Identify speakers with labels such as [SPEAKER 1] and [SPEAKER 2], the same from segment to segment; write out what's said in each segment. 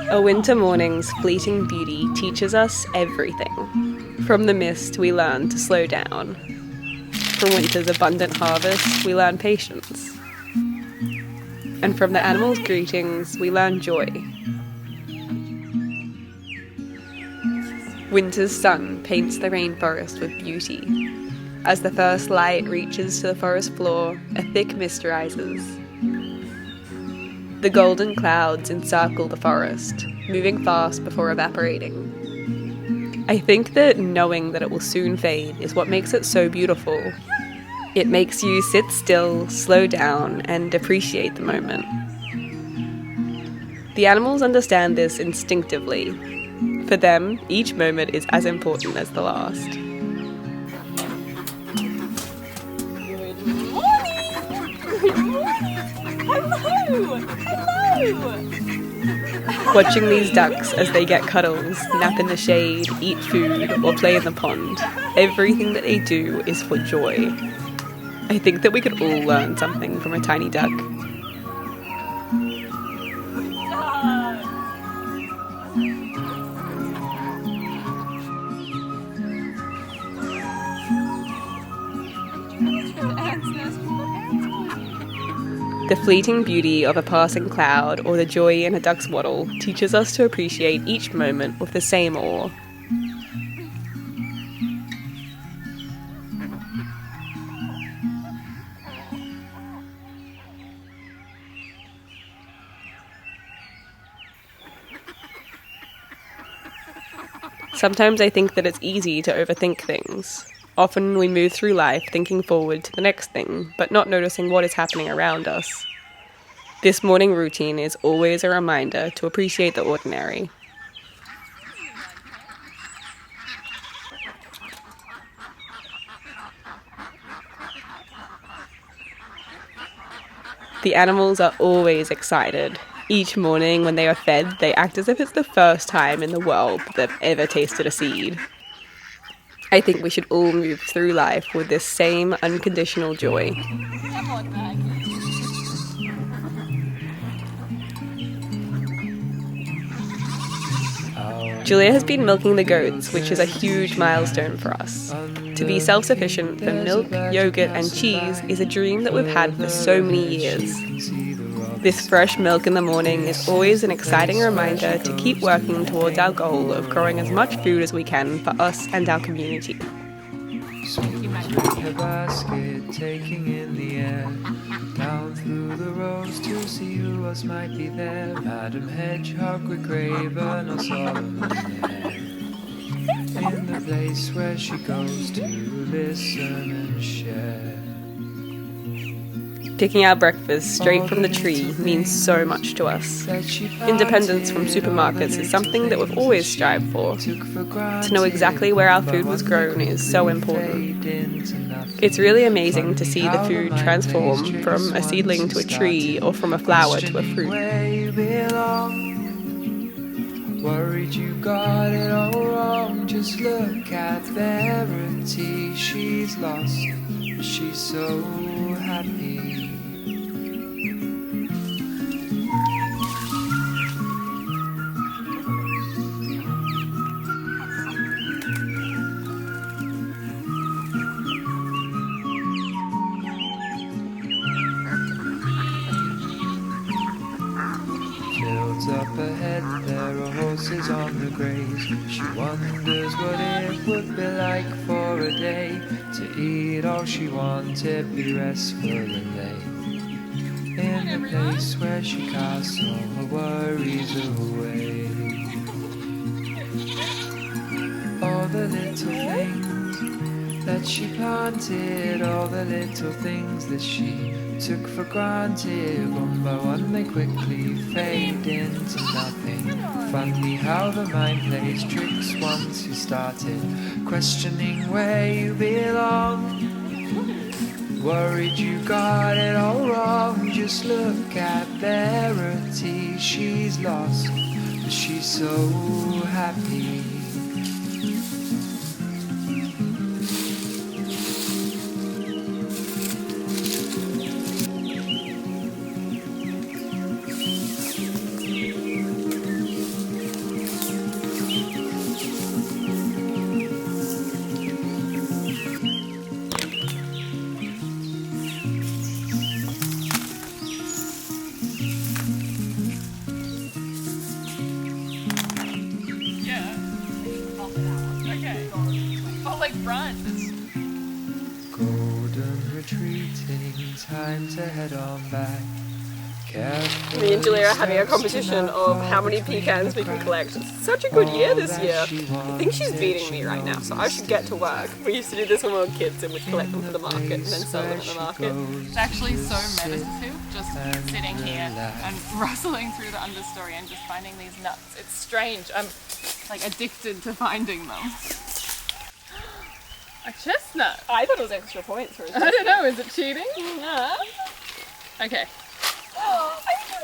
[SPEAKER 1] A winter morning's fleeting beauty teaches us everything. From the mist, we learn to slow down. From winter's abundant harvest, we learn patience. And from the animals' greetings, we learn joy. Winter's sun paints the rainforest with beauty. As the first light reaches to the forest floor, a thick mist rises. The golden clouds encircle the forest, moving fast before evaporating. I think that knowing that it will soon fade is what makes it so beautiful. It makes you sit still, slow down, and appreciate the moment. The animals understand this instinctively. For them, each moment is as important as the last.
[SPEAKER 2] Hello!
[SPEAKER 1] Watching these ducks as they get cuddles, nap in the shade, eat food, or play in the pond, everything that they do is for joy. I think that we could all learn something from a tiny duck. The fleeting beauty of a passing cloud or the joy in a duck's waddle teaches us to appreciate each moment with the same awe. Sometimes I think that it's easy to overthink things. Often we move through life thinking forward to the next thing, but not noticing what is happening around us. This morning routine is always a reminder to appreciate the ordinary. The animals are always excited. Each morning when they are fed, they act as if it's the first time in the world that they've ever tasted a seed. I think we should all move through life with this same unconditional joy.
[SPEAKER 2] Come on, Maggie.
[SPEAKER 1] Julia has been milking the goats, which is a huge milestone for us. To be self-sufficient for milk, yogurt and cheese is a dream that we've had for so many years. This fresh milk in the morning is always an exciting reminder to keep working towards our goal of growing as much food as we can for us and our community.
[SPEAKER 3] A basket taking in the air, down through the rows to see who else might be there. Madam Hedgehog with Craven or Solomon there, in the place where she goes to listen and share.
[SPEAKER 1] Picking our breakfast straight from the tree means so much to us. Independence from supermarkets is something that we've always strived for. To know exactly where our food was grown is so important. It's really amazing to see the food transform from a seedling to a tree or from a flower to a fruit.
[SPEAKER 3] Worried you got it all wrong. Just look at Verity. She's lost, but she's so happy. Up ahead, there are horses on the graze. She wonders what it would be like for a day to eat all she wanted, be restful and lay in a place where she casts all her worries away. All the little things that she planted, all the little things that she took for granted, one by one they quickly fade into nothing. Funny how the mind plays tricks once you started questioning where you belong. Worried you got it all wrong. Just look at Verity. She's lost, but she's so happy.
[SPEAKER 4] front.
[SPEAKER 3] Golden retreating, time to head on back.
[SPEAKER 1] Me and Julia are having a competition of how many pecans we can collect. It's such a good year this year. I think she's beating me right now, so I should get to work. We used to do this when we were kids and we'd collect them for the market and then sell them at the market.
[SPEAKER 4] It's actually so meditative, just sitting here and rustling through the understory and just finding these nuts. It's strange. I'm like addicted to finding them. A chestnut.
[SPEAKER 1] I thought it was extra points for a
[SPEAKER 4] I don't know, is it cheating?
[SPEAKER 1] Yeah.
[SPEAKER 4] Okay.
[SPEAKER 1] I think you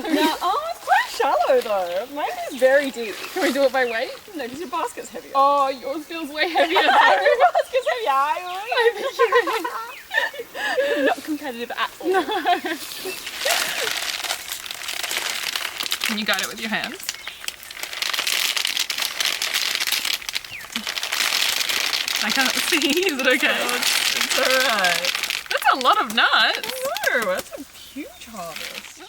[SPEAKER 1] won! No, oh, it's quite shallow though. Mine is very deep.
[SPEAKER 4] Can we do it by weight?
[SPEAKER 1] No, because your basket's heavier.
[SPEAKER 4] Oh, yours feels way heavier.
[SPEAKER 1] Your basket's heavier.
[SPEAKER 4] I think you're
[SPEAKER 1] Not competitive at all.
[SPEAKER 4] No. Can you guide it with your hands? I can't see. Is it okay?
[SPEAKER 1] It's alright.
[SPEAKER 4] That's a lot of nuts.
[SPEAKER 1] No, that's a huge harvest.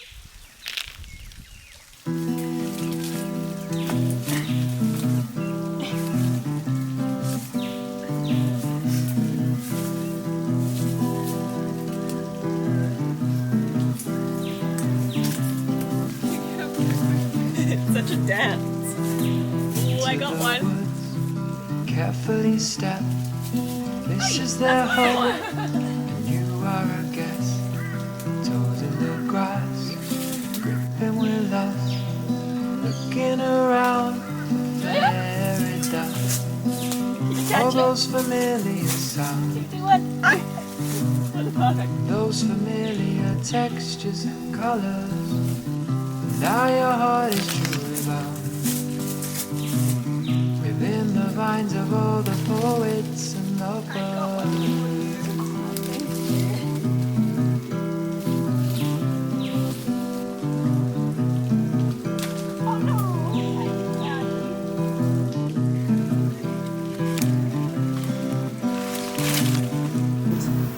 [SPEAKER 1] It's such a dance. Oh, I got one.
[SPEAKER 3] Carefully step. This is their home, and you are a guest. Toes in the grass, gripping with love, looking around for fairy dust. All those familiar sounds, those familiar textures and colors. Now your heart is truly bound within the vines of all the poets and lovers.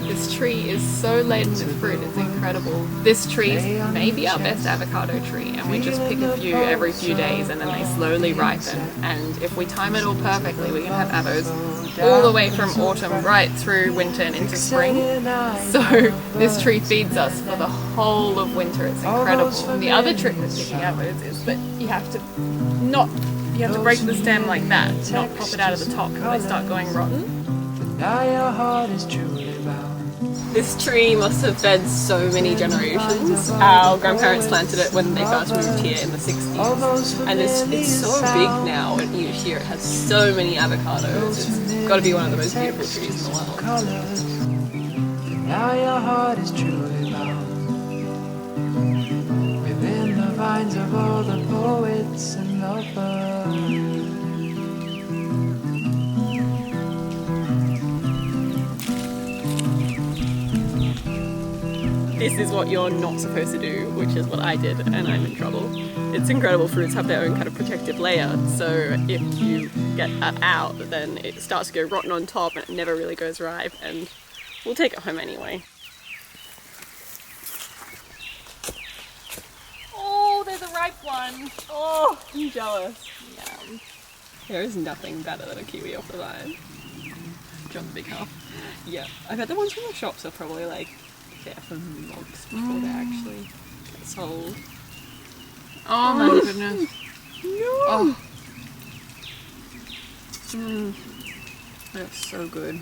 [SPEAKER 4] This tree is so laden with fruit, it's incredible. This tree is maybe our best avocado tree, and we just pick a few every few days and then they slowly ripen. And if we time it all perfectly, we can have avos all the way from autumn right through winter and into spring. So this tree feeds us for the whole of winter. It's incredible. And the other trick with picking avos is that you have to break the stem like that, not pop it out of the top because they start going rotten.
[SPEAKER 3] Now your heart is truly bound.
[SPEAKER 1] This tree must have fed so many generations. Our grandparents planted it when they first moved here in the 60s. And it's so big now, and each year it has so many avocados. It's got to be one of the most beautiful trees in the world.
[SPEAKER 3] Colors. Now your heart is truly bound within the vines of all the poets and lovers.
[SPEAKER 1] This is what you're not supposed to do, which is what I did, and I'm in trouble. It's incredible. Fruits have their own kind of protective layer, so if you get that out, then it starts to go rotten on top and it never really goes ripe, and we'll take it home anyway.
[SPEAKER 4] Oh, there's a ripe one.
[SPEAKER 1] Oh, I'm jealous.
[SPEAKER 4] Yum.
[SPEAKER 1] There is nothing better than a kiwi off the vine. Drop the big half. Yeah, I bet the ones from the shops are probably like there for months before they actually get sold.
[SPEAKER 4] Oh my goodness.
[SPEAKER 1] Oh. That's so good.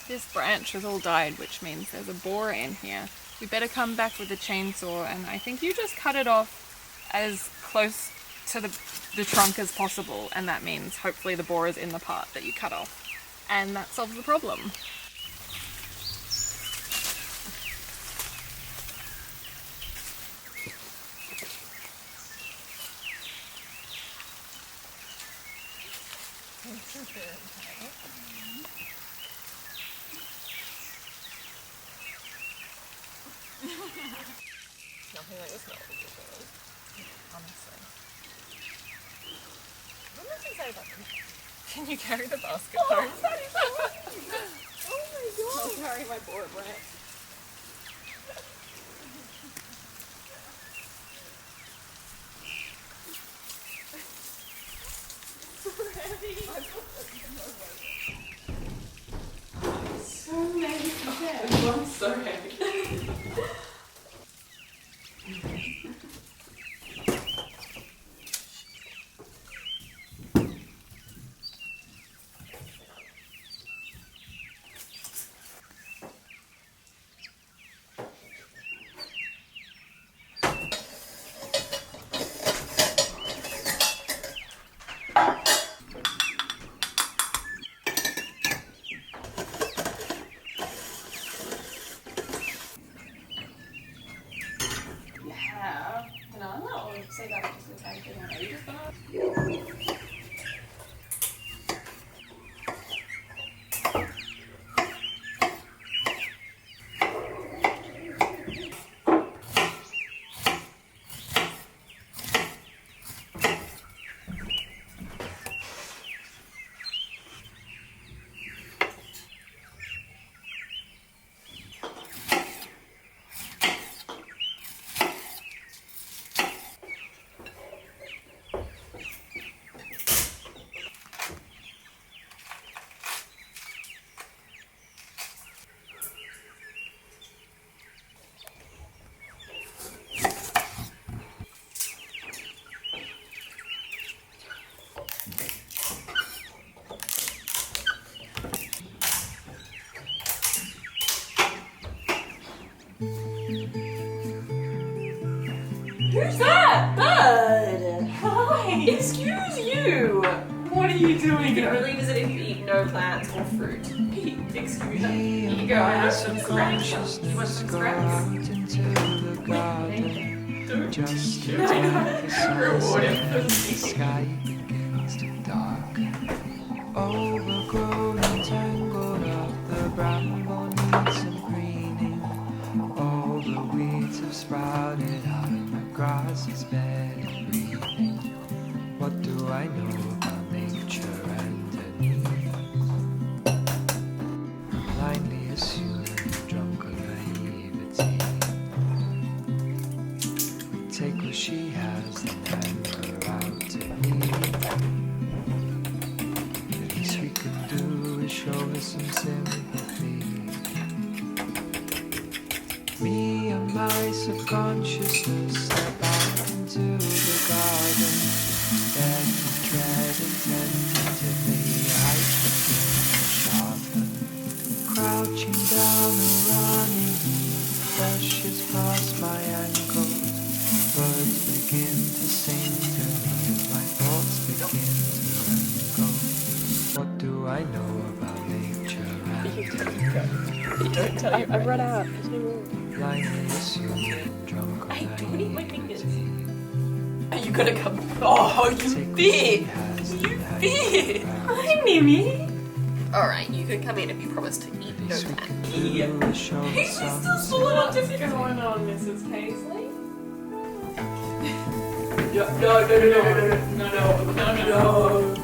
[SPEAKER 4] This branch has all died, which means there's a borer in here. We better come back with a chainsaw, and I think you just cut it off as close to the trunk as possible, and that means hopefully the borer's in the part that you cut off, and that solves the problem.
[SPEAKER 1] Nothing like the smell of the world, honestly. What does it say about them?
[SPEAKER 4] Can you carry the basket
[SPEAKER 1] Oh,
[SPEAKER 4] home?
[SPEAKER 1] that is so
[SPEAKER 4] Sorry, my board went. So many potato. I'm so heavy. Say that just in case you don't know. You just gonna... Who's that? Bud! Hi! Excuse you! What are you doing? You can only visit if you eat no plants or fruit. Excuse me. You go, I have some scraps. You want some scraps?
[SPEAKER 3] Just in
[SPEAKER 4] I
[SPEAKER 3] time for
[SPEAKER 4] reward him for
[SPEAKER 3] sunset, the sky begins to darken. Overgrown and tangled up, the bramble needs some greening. All the weeds have sprouted out and the grass is barely breathing. What do I know about nature underneath? Blindly assuming drunken naivety. Take what she has and hand her out to me. The least we can do is show her some sympathy. Me and my subconsciousness step out into the garden. Then we tread attentively. I begin to sharpen. Crouching down a running brushes past my ankles. Birds begin to sing to me as my thoughts begin to unfold. What do I know about nature and
[SPEAKER 1] Don't tell you. I've run out.
[SPEAKER 3] blindly assuming drunk on
[SPEAKER 2] Hey, don't eat my fingers.
[SPEAKER 3] naivety?
[SPEAKER 2] You gotta come. Oh, you
[SPEAKER 3] Take what
[SPEAKER 2] bit!
[SPEAKER 3] she has
[SPEAKER 2] You
[SPEAKER 3] and hang
[SPEAKER 2] bit!
[SPEAKER 3] her
[SPEAKER 2] Hi, Mimi!
[SPEAKER 1] Alright, you can come in if you promise to eat no
[SPEAKER 3] Least we
[SPEAKER 1] plant.
[SPEAKER 3] can do is show her
[SPEAKER 2] He's
[SPEAKER 3] some
[SPEAKER 2] still small enough to
[SPEAKER 4] What's
[SPEAKER 2] fit.
[SPEAKER 4] going on, Mrs. Paisley?
[SPEAKER 2] No.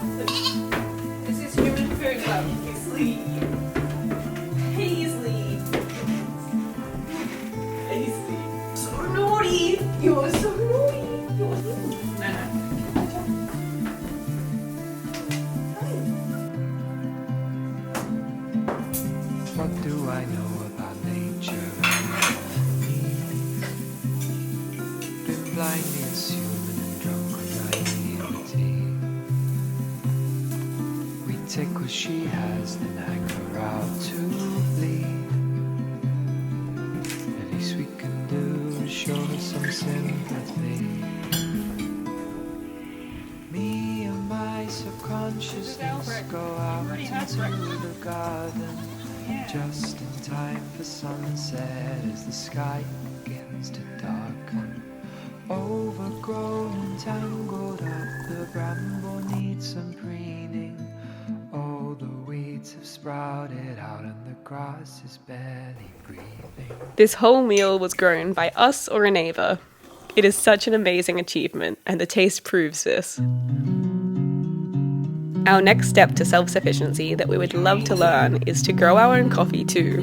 [SPEAKER 4] This is human food, love.
[SPEAKER 2] Paisley. Paisley. Paisley. So naughty. You're so naughty. You're so
[SPEAKER 3] What do I know about nature and me? Been blindly assuming and drunk on naivety. We take what she has, then hang her out to bleed. At least we can do is show her some sympathy. Me and my subconsciousness go out into the garden. Just in time for sunset as the sky begins to darken. Overgrown and tangled up, the bramble needs some preening. All the weeds have sprouted out and the grass is barely breathing.
[SPEAKER 1] This whole meal was grown by us or a neighbour. It is such an amazing achievement, and the taste proves this. Our next step to self-sufficiency that we would love to learn is to grow our own coffee too.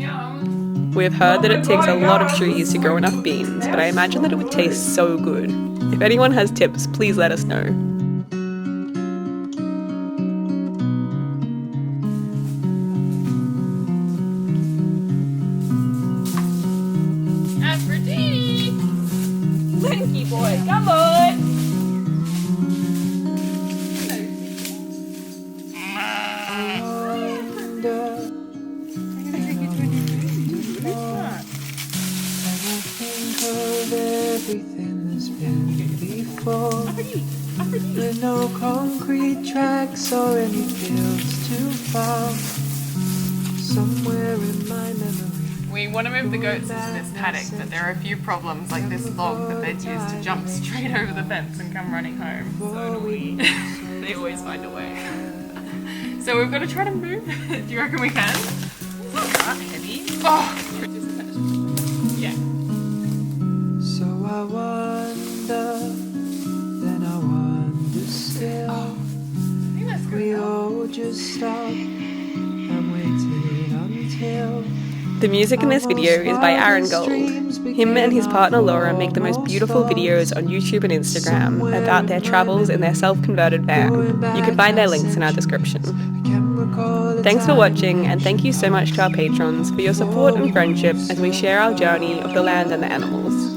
[SPEAKER 1] We have heard that it takes a lot of trees to grow enough beans, but I imagine that it would taste so good. If anyone has tips, please let us know.
[SPEAKER 4] Aphrodite! Lanky boy, come on!
[SPEAKER 3] Everything that's been before, with no concrete tracks or any fields to fall. Somewhere in my memory.
[SPEAKER 4] We want to move the goats into this paddock, but there are a few problems, like this log that they'd use to jump straight over the fence and come running home. So naughty. They always find a way. So we've got to try to move it. Do you reckon we can? It's not that heavy. Oh! Yeah.
[SPEAKER 3] So I wonder, then I wonder still.
[SPEAKER 4] I think that's good.
[SPEAKER 3] We all just stop and waited until.
[SPEAKER 1] The music in this video is by Arakwal. Him and his partner Laura make the most beautiful videos on YouTube and Instagram about their travels in their self-converted van. You can find their links in our description. Thanks for watching, and thank you so much to our patrons for your support and friendship as we share our journey of the land and the animals.